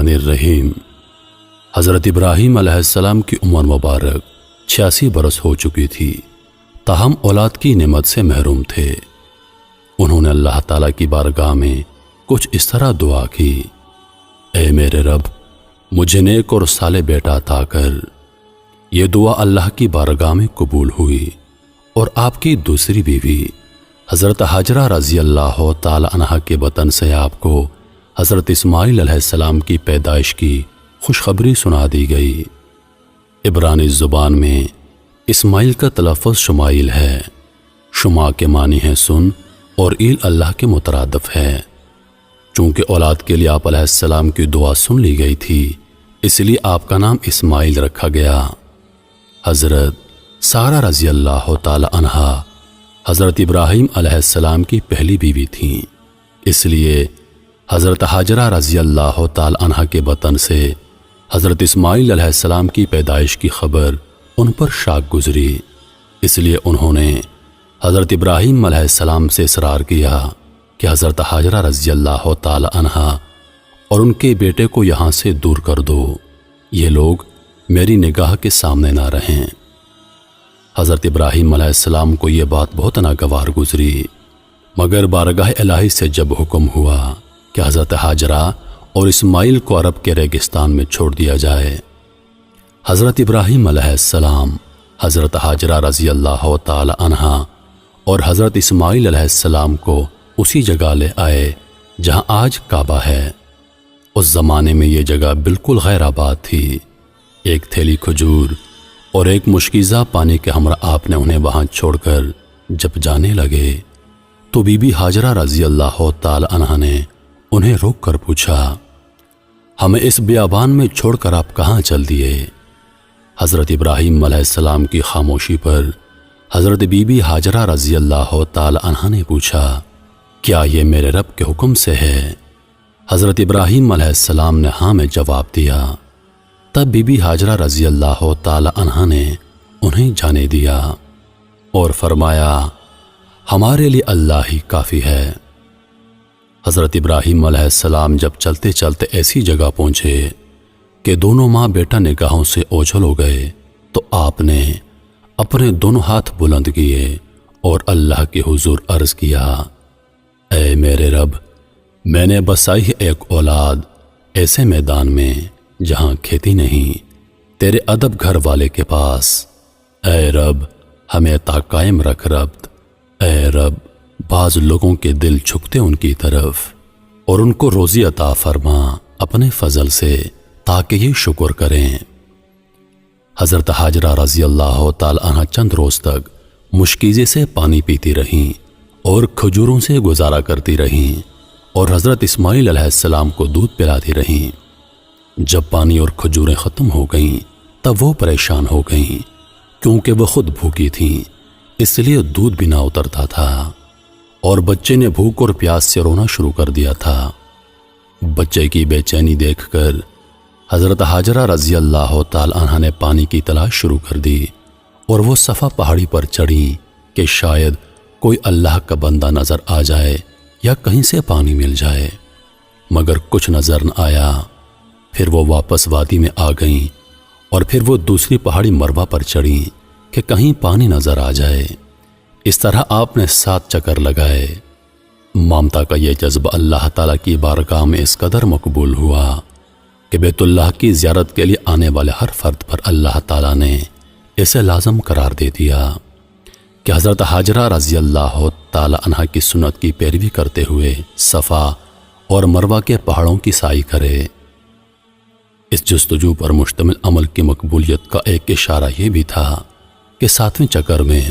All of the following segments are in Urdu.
الرحیم۔ حضرت ابراہیم علیہ السلام کی عمر مبارک 86 برس ہو چکی تھی، تاہم اولاد کی نعمت سے محروم تھے۔ انہوں نے اللہ تعالیٰ کی بارگاہ میں کچھ اس طرح دعا کی: اے میرے رب، مجھے نیک اور صالح بیٹا عطا کر۔ یہ دعا اللہ کی بارگاہ میں قبول ہوئی اور آپ کی دوسری بیوی حضرت ہاجرہ رضی اللہ تعالی عنہا کے بطن سے آپ کو حضرت اسماعیل علیہ السلام کی پیدائش کی خوشخبری سنا دی گئی۔ عبرانی زبان میں اسماعیل کا تلفظ شمائل ہے۔ شما کے معنی ہے سن اور ایل اللہ کے مترادف ہے۔ چونکہ اولاد کے لیے آپ علیہ السلام کی دعا سن لی گئی تھی، اس لیے آپ کا نام اسماعیل رکھا گیا۔ حضرت سارہ رضی اللہ تعالی عنہا حضرت ابراہیم علیہ السلام کی پہلی بیوی تھیں، اس لیے حضرت ہاجرہ رضی اللہ تعالی عنہا کے بطن سے حضرت اسماعیل علیہ السلام کی پیدائش کی خبر ان پر شاک گزری۔ اس لیے انہوں نے حضرت ابراہیم علیہ السلام سے اصرار کیا کہ حضرت ہاجرہ رضی اللہ تعالی عنہا اور ان کے بیٹے کو یہاں سے دور کر دو، یہ لوگ میری نگاہ کے سامنے نہ رہیں۔ حضرت ابراہیم علیہ السلام کو یہ بات بہت ناگوار گزری، مگر بارگاہ الہی سے جب حکم ہوا کہ حضرت ہاجرہ اور اسماعیل کو عرب کے ریگستان میں چھوڑ دیا جائے، حضرت ابراہیم علیہ السلام حضرت ہاجرہ رضی اللہ تعالی عنہا اور حضرت اسماعیل علیہ السلام کو اسی جگہ لے آئے جہاں آج کعبہ ہے۔ اس زمانے میں یہ جگہ بالکل غیر آباد تھی۔ ایک تھیلی کھجور اور ایک مشکیزہ پانی کے ہمراہ آپ نے انہیں وہاں چھوڑ کر جب جانے لگے تو بی بی ہاجرہ رضی اللہ تعالی عنہا نے انہیں روک کر پوچھا: ہمیں اس بیابان میں چھوڑ کر آپ کہاں چل دیے؟ حضرت ابراہیم علیہ السلام کی خاموشی پر حضرت بی بی ہاجرہ رضی اللہ تعالی عنہا نے پوچھا: کیا یہ میرے رب کے حکم سے ہے؟ حضرت ابراہیم علیہ السلام نے ہاں میں جواب دیا۔ تب بی بی ہاجرہ رضی اللہ تعالی عنہا نے انہیں جانے دیا اور فرمایا: ہمارے لیے اللہ ہی کافی ہے۔ حضرت ابراہیم علیہ السلام جب چلتے چلتے ایسی جگہ پہنچے کہ دونوں ماں بیٹا نگاہوں سے اوجھل ہو گئے تو آپ نے اپنے دونوں ہاتھ بلند کیے اور اللہ کے حضور عرض کیا: اے میرے رب، میں نے بسائی ہے ایک اولاد ایسے میدان میں جہاں کھیتی نہیں، تیرے ادب گھر والے کے پاس۔ اے رب، ہمیں تا قائم رکھ ربط۔ اے رب، بعض لوگوں کے دل جھکتے ان کی طرف، اور ان کو روزی عطا فرما اپنے فضل سے تاکہ یہ شکر کریں۔ حضرت ہاجرہ رضی اللہ تعالی عنہا چند روز تک مشکیزے سے پانی پیتی رہیں اور کھجوروں سے گزارا کرتی رہیں اور حضرت اسماعیل علیہ السلام کو دودھ پلاتی رہیں۔ جب پانی اور کھجوریں ختم ہو گئیں تب وہ پریشان ہو گئیں، کیونکہ وہ خود بھوکی تھیں، اس لیے دودھ بھی نہ اترتا تھا، اور بچے نے بھوک اور پیاس سے رونا شروع کر دیا تھا۔ بچے کی بے چینی دیکھ کر حضرت ہاجرہ رضی اللہ تعالی عنہا نے پانی کی تلاش شروع کر دی اور وہ صفا پہاڑی پر چڑھیں کہ شاید کوئی اللہ کا بندہ نظر آ جائے یا کہیں سے پانی مل جائے، مگر کچھ نظر نہ آیا۔ پھر وہ واپس وادی میں آ گئیں اور پھر وہ دوسری پہاڑی مروہ پر چڑھیں کہ کہیں پانی نظر آ جائے۔ اس طرح آپ نے 7 چکر لگائے۔ مامتا کا یہ جذبہ اللہ تعالیٰ کی بارگاہ میں اس قدر مقبول ہوا کہ بیت اللہ کی زیارت کے لیے آنے والے ہر فرد پر اللہ تعالیٰ نے اسے لازم قرار دے دیا کہ حضرت ہاجرہ رضی اللہ تعالی عنہا کی سنت کی پیروی کرتے ہوئے صفا اور مروہ کے پہاڑوں کی سائی کرے۔ اس جستجو پر مشتمل عمل کی مقبولیت کا ایک اشارہ یہ بھی تھا کہ 7ویں چکر میں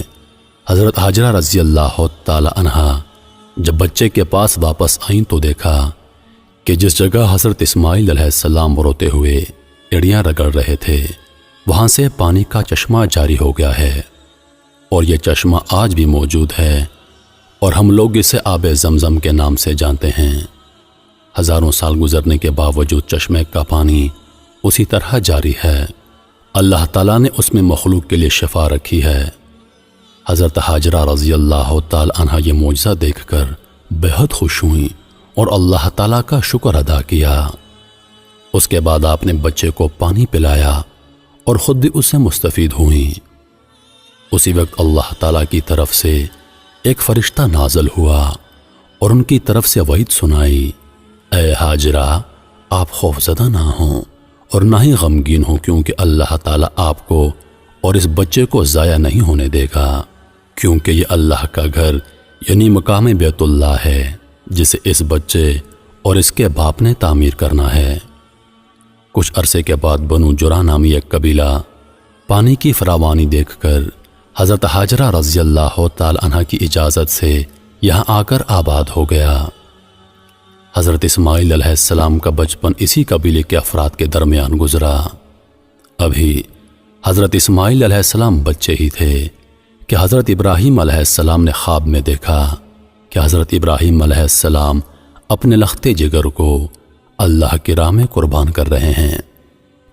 حضرت ہاجرہ رضی اللہ تعالی عنہا جب بچے کے پاس واپس آئیں تو دیکھا کہ جس جگہ حضرت اسماعیل علیہ السلام روتے ہوئے ایڑیاں رگڑ رہے تھے وہاں سے پانی کا چشمہ جاری ہو گیا ہے، اور یہ چشمہ آج بھی موجود ہے اور ہم لوگ اسے آب زمزم کے نام سے جانتے ہیں۔ ہزاروں سال گزرنے کے باوجود چشمے کا پانی اسی طرح جاری ہے۔ اللہ تعالیٰ نے اس میں مخلوق کے لیے شفا رکھی ہے۔ حضرت ہاجرہ رضی اللہ تعالی عنہا یہ معجزہ دیکھ کر بہت خوش ہوئیں اور اللہ تعالیٰ کا شکر ادا کیا۔ اس کے بعد آپ نے بچے کو پانی پلایا اور خود بھی اس سے مستفید ہوئیں۔ اسی وقت اللہ تعالیٰ کی طرف سے ایک فرشتہ نازل ہوا اور ان کی طرف سے وعید سنائی، اے ہاجرہ، آپ خوفزدہ نہ ہوں اور نہ ہی غمگین ہوں، کیونکہ اللہ تعالیٰ آپ کو اور اس بچے کو ضائع نہیں ہونے دے گا، کیونکہ یہ اللہ کا گھر یعنی مقام بیت اللہ ہے جسے اس بچے اور اس کے باپ نے تعمیر کرنا ہے۔ کچھ عرصے کے بعد بنو جرح نامی ایک قبیلہ پانی کی فراوانی دیکھ کر حضرت ہاجرہ رضی اللہ تعالی عنہ کی اجازت سے یہاں آ کر آباد ہو گیا۔ حضرت اسماعیل علیہ السلام کا بچپن اسی قبیلے کے افراد کے درمیان گزرا۔ ابھی حضرت اسماعیل علیہ السلام بچے ہی تھے کہ حضرت ابراہیم علیہ السلام نے خواب میں دیکھا کہ حضرت ابراہیم علیہ السلام اپنے لختے جگر کو اللہ کی راہ میں قربان کر رہے ہیں۔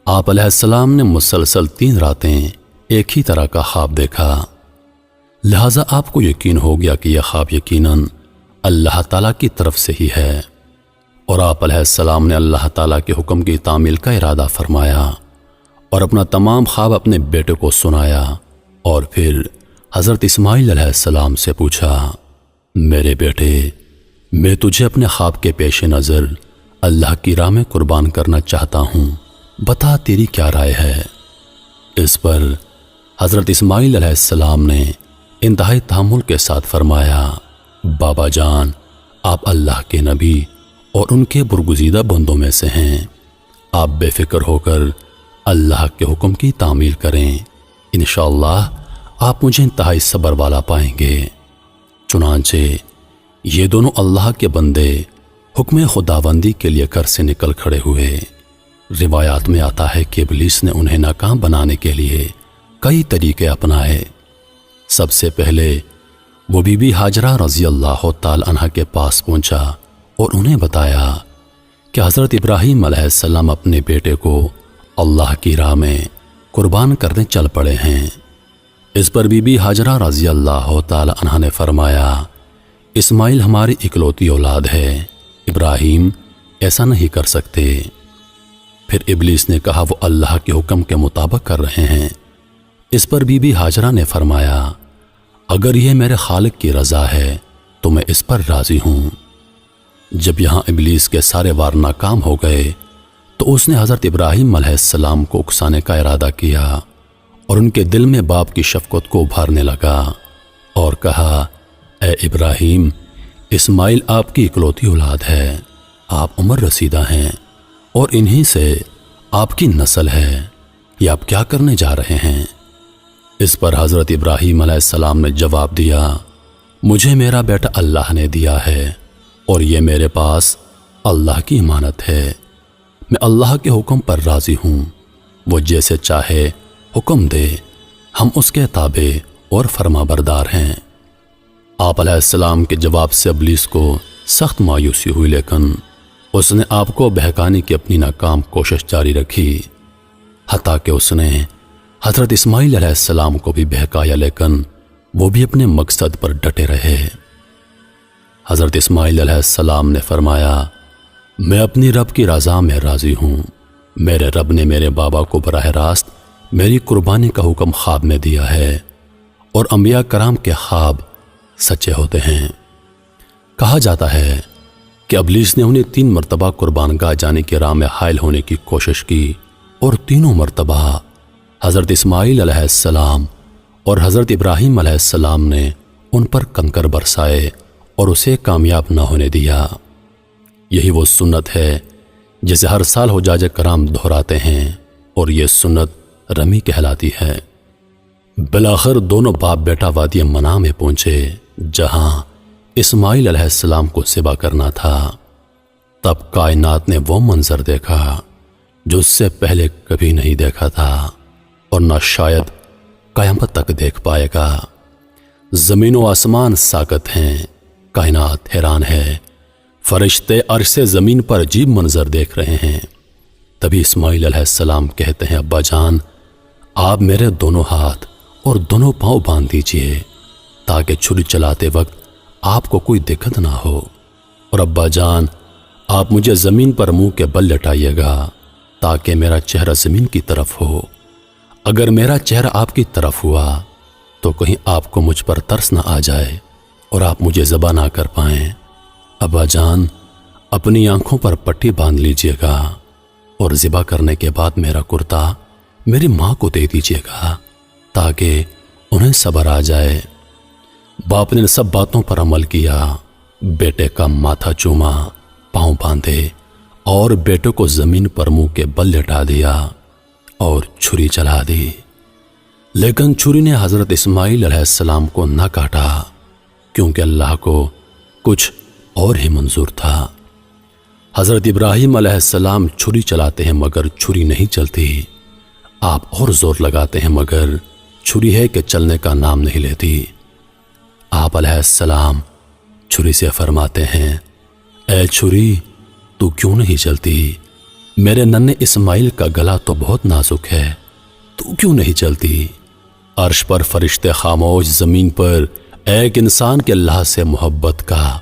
آپ علیہ السلام نے مسلسل 3 راتیں ایک ہی طرح کا خواب دیکھا، لہذا آپ کو یقین ہو گیا کہ یہ خواب یقیناً اللہ تعالیٰ کی طرف سے ہی ہے، اور آپ علیہ السلام نے اللہ تعالیٰ کے حکم کی تعمیل کا ارادہ فرمایا اور اپنا تمام خواب اپنے بیٹے کو سنایا، اور پھر حضرت اسماعیل علیہ السلام سے پوچھا، میرے بیٹے، میں تجھے اپنے خواب کے پیش نظر اللہ کی راہ میں قربان کرنا چاہتا ہوں، بتا تیری کیا رائے ہے؟ اس پر حضرت اسماعیل علیہ السلام نے انتہائی تحمل کے ساتھ فرمایا، بابا جان، آپ اللہ کے نبی اور ان کے برگزیدہ بندوں میں سے ہیں، آپ بے فکر ہو کر اللہ کے حکم کی تعمیل کریں، انشاءاللہ آپ مجھے انتہائی صبر والا پائیں گے۔ چنانچہ یہ دونوں اللہ کے بندے حکم خداوندی کے لیے گھر سے نکل کھڑے ہوئے۔ روایات میں آتا ہے کہ ابلیس نے انہیں ناکام بنانے کے لیے کئی طریقے اپنائے۔ سب سے پہلے وہ بی بی ہاجرہ رضی اللہ تعالی عنہ کے پاس پہنچا اور انہیں بتایا کہ حضرت ابراہیم علیہ السلام اپنے بیٹے کو اللہ کی راہ میں قربان کرنے چل پڑے ہیں۔ اس پر بی بی ہاجرہ رضی اللہ تعالی عنہ نے فرمایا، اسماعیل ہماری اکلوتی اولاد ہے، ابراہیم ایسا نہیں کر سکتے۔ پھر ابلیس نے کہا، وہ اللہ کے حکم کے مطابق کر رہے ہیں۔ اس پر بی بی ہاجرہ نے فرمایا، اگر یہ میرے خالق کی رضا ہے تو میں اس پر راضی ہوں۔ جب یہاں ابلیس کے سارے وار ناکام ہو گئے تو اس نے حضرت ابراہیم علیہ السلام کو اکسانے کا ارادہ کیا اور ان کے دل میں باپ کی شفقت کو ابھارنے لگا اور کہا، اے ابراہیم، اسماعیل آپ کی اکلوتی اولاد ہے، آپ عمر رسیدہ ہیں اور انہی سے آپ کی نسل ہے، یہ آپ کیا کرنے جا رہے ہیں؟ اس پر حضرت ابراہیم علیہ السلام نے جواب دیا، مجھے میرا بیٹا اللہ نے دیا ہے اور یہ میرے پاس اللہ کی امانت ہے، میں اللہ کے حکم پر راضی ہوں، وہ جیسے چاہے حکم دے، ہم اس کے تابع اور فرما بردار ہیں۔ آپ علیہ السلام کے جواب سے ابلیس کو سخت مایوسی ہوئی، لیکن اس نے آپ کو بہکانے کی اپنی ناکام کوشش جاری رکھی، حتیٰ کہ اس نے حضرت اسماعیل علیہ السلام کو بھی بہکایا، لیکن وہ بھی اپنے مقصد پر ڈٹے رہے۔ حضرت اسماعیل علیہ السلام نے فرمایا، میں اپنی رب کی رضا میں راضی ہوں، میرے رب نے میرے بابا کو براہ راست میری قربانی کا حکم خواب میں دیا ہے، اور انبیاء کرام کے خواب سچے ہوتے ہیں۔ کہا جاتا ہے کہ ابلیس نے انہیں 3 مرتبہ قربان گاہ جانے کی راہ میں حائل ہونے کی کوشش کی، اور تینوں مرتبہ حضرت اسماعیل علیہ السلام اور حضرت ابراہیم علیہ السلام نے ان پر کنکر برسائے اور اسے کامیاب نہ ہونے دیا۔ یہی وہ سنت ہے جسے ہر سال حجاج کرام دہراتے ہیں، اور یہ سنت رمی کہلاتی ہے۔ بالآخر دونوں باپ بیٹا وادی منا میں پہنچے، جہاں اسماعیل علیہ السلام کو ذبح کرنا تھا۔ تب کائنات نے وہ منظر دیکھا جو اس سے پہلے کبھی نہیں دیکھا تھا اور نہ شاید قیامت تک دیکھ پائے گا۔ زمین و آسمان ساکت ہیں، کائنات حیران ہے، فرشتے عرش سے زمین پر عجیب منظر دیکھ رہے ہیں۔ تبھی اسماعیل علیہ السلام کہتے ہیں، ابا جان، آپ میرے دونوں ہاتھ اور دونوں پاؤں باندھ دیجئے تاکہ چھری چلاتے وقت آپ کو کوئی دقت نہ ہو، اور ابا جان، آپ مجھے زمین پر منہ کے بل لٹائیے گا تاکہ میرا چہرہ زمین کی طرف ہو۔ اگر میرا چہرہ آپ کی طرف ہوا تو کہیں آپ کو مجھ پر ترس نہ آ جائے اور آپ مجھے ذبح نہ کر پائیں۔ ابا جان، اپنی آنکھوں پر پٹی باندھ لیجئے گا اور ذبح کرنے کے بعد میرا کرتا میری ماں کو دے دیجئے گا تاکہ انہیں صبر آ جائے۔ باپ نے سب باتوں پر عمل کیا، بیٹے کا ماتھا چوما، پاؤں باندھے اور بیٹے کو زمین پر منہ کے بل لٹا دیا اور چھری چلا دی، لیکن چھری نے حضرت اسماعیل علیہ السلام کو نہ کاٹا کیونکہ اللہ کو کچھ اور ہی منظور تھا۔ حضرت ابراہیم علیہ السلام چھری چلاتے ہیں مگر چھری نہیں چلتی، آپ اور زور لگاتے ہیں مگر چھری ہے کہ چلنے کا نام نہیں لیتی۔ آپ علیہ السلام چھری سے فرماتے ہیں، اے چھری، تو کیوں نہیں چلتی؟ میرے ننھے اسماعیل کا گلا تو بہت نازک ہے، تو کیوں نہیں چلتی؟ عرش پر فرشتے خاموش، زمین پر ایک انسان کے اللہ سے محبت کا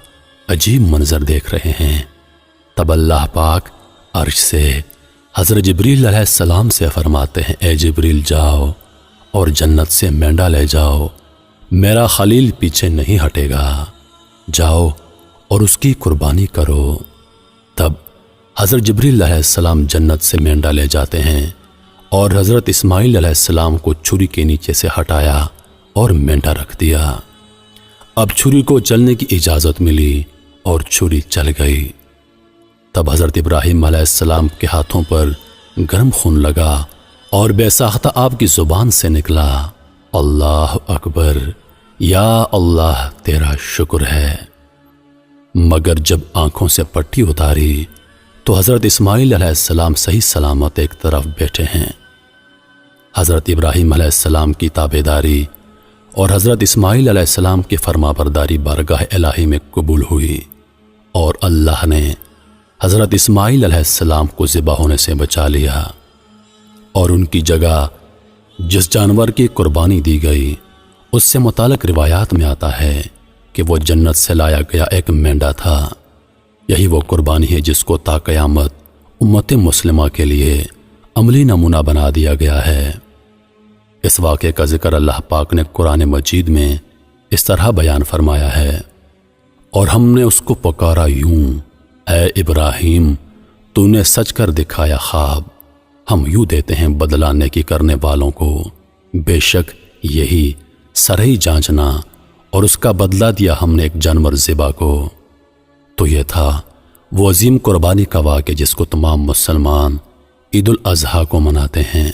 عجیب منظر دیکھ رہے ہیں۔ تب اللہ پاک عرش سے حضرت جبریل علیہ السلام سے فرماتے ہیں، اے جبریل جاؤ اور جنت سے مینڈا لے جاؤ، میرا خلیل پیچھے نہیں ہٹے گا، جاؤ اور اس کی قربانی کرو۔ تب حضرت جبریل علیہ السلام جنت سے مینڈا لے جاتے ہیں اور حضرت اسماعیل علیہ السلام کو چھری کے نیچے سے ہٹایا اور مینڈا رکھ دیا۔ اب چھری کو چلنے کی اجازت ملی اور چھری چل گئی۔ تب حضرت ابراہیم علیہ السلام کے ہاتھوں پر گرم خون لگا اور بے ساختہ آپ کی زبان سے نکلا، اللہ اکبر، یا اللہ تیرا شکر ہے۔ مگر جب آنکھوں سے پٹی اتاری تو حضرت اسماعیل علیہ السلام صحیح سلامت ایک طرف بیٹھے ہیں۔ حضرت ابراہیم علیہ السلام کی تابعداری اور حضرت اسماعیل علیہ السلام کی فرمانبرداری بارگاہ الہی میں قبول ہوئی اور اللہ نے حضرت اسماعیل علیہ السلام کو ذبح ہونے سے بچا لیا، اور ان کی جگہ جس جانور کی قربانی دی گئی اس سے متعلق روایات میں آتا ہے کہ وہ جنت سے لایا گیا ایک مینڈا تھا۔ یہی وہ قربانی ہے جس کو تا قیامت امت مسلمہ کے لیے عملی نمونہ بنا دیا گیا ہے۔ اس واقعے کا ذکر اللہ پاک نے قرآن مجید میں اس طرح بیان فرمایا ہے، اور ہم نے اس کو پکارا یوں، اے ابراہیم، تو نے سچ کر دکھایا خواب، ہم یوں دیتے ہیں بدلہ نیکی کرنے والوں کو، بے شک یہی سرہی جانچنا، اور اس کا بدلہ دیا ہم نے ایک جانور ذبح کو۔ تو یہ تھا وہ عظیم قربانی کا واقعہ جس کو تمام مسلمان عید الاضحیٰ کو مناتے ہیں۔